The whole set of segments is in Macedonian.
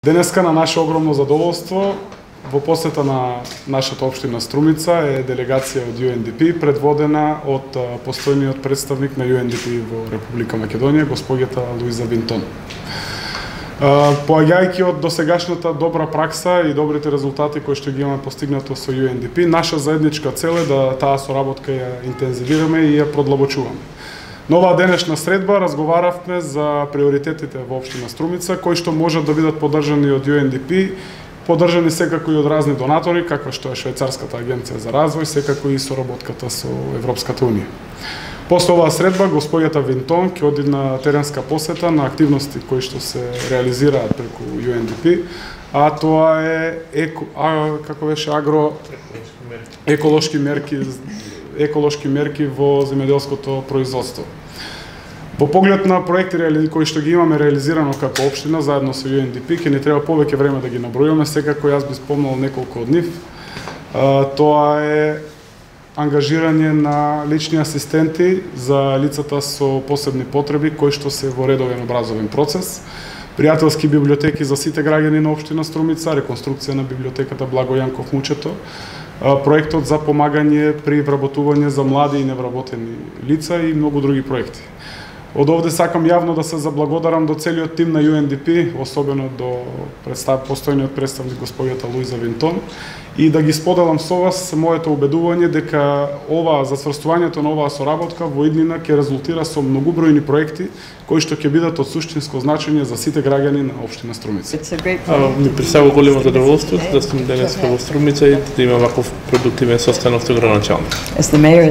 Денеска на наше огромно задоволство во посета на нашата општина Струмица е делегација од UNDP предводена од постојниот представник на UNDP во Република Македонија, госпоѓата Луиза Винтон. Поаѓајќи од досегашната добра пракса и добрите резултати кои што ги имаме постигнато со UNDP, наша заедничка цел е да таа соработка ја интензивираме и ја продлабочуваме. На оваа денешна средба разговаравме за приоритетите во општина Струмица, кои што можат да бидат поддржани од UNDP, поддржани секако и од разни донатори, каква што е Швајцарската агенција за развој, секако и соработката со Европската унија. После оваа средба, госпоѓата Винтон ќе оди на теренска посета на активности кои што се реализираат преку UNDP, а тоа е еколошки мерки во земјоделското производство. Во поглед на проекти кои што ги имаме реализирано како општина заедно со UNDP, ќе ни треба повеќе време да ги набројуваме, секако јас би спомнал неколку од нив. Тоа е ангажирање на лични асистенти за лицата со посебни потреби кои што се во редовен образовен процес, пријателски библиотеки за сите граѓани на општина Струмица, реконструкција на библиотеката Благо Јанков Мучето, проектот за помагање при вработување за млади и невработени лица и многу други проекти. Од овде сакам јавно да се заблагодарам до целиот тим на UNDP, особено до постојниот представник госпоѓата Луиза Винтон, и да ги споделам со вас моето убедување дека засврстувањето на оваа соработка во иднина ќе резултира со многубројни проекти кои што ќе бидат од суштинско значење за сите граѓани на општина Струмица. Ми представува големо задоволство да сум денеска во Струмица и да имам ваков продуктивен состанок со градоначалник.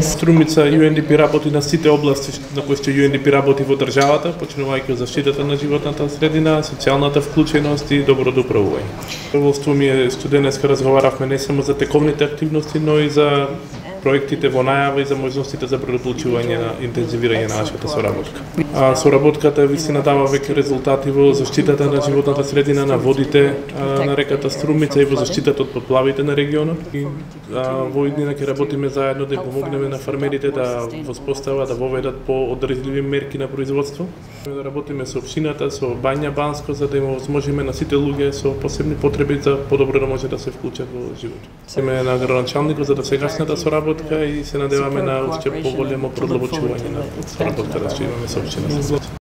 Струмица UNDP работи на сите области на кои што UNDP работи во државата, почнувајќи од заштитата на животната средина, социјалната вклученост и доброто управување. Задоволство ми е што денеска разговаравме не само за тековните активности, но и за проектите во најава и за можностите за продолжување на интензивирање на нашата соработка. Соработката вистина дава веќе резултати во заштитата на животната средина, на водите на реката Струмица и во заштитата од поплавите на регионот. И во иднина ќе работиме заедно да помогнеме на фармерите да воспостават, да воведат по-одржливи мерки на производство. Да работиме со општината, со Бања Банско, за да им возможиме на сите луѓе со посебни потреби за подобро да може да се вклучат во животот. Сме на градоначалникот за досегашната соработка и се надеваме на уште поголемо продлабочување на соработката што имаме со општина.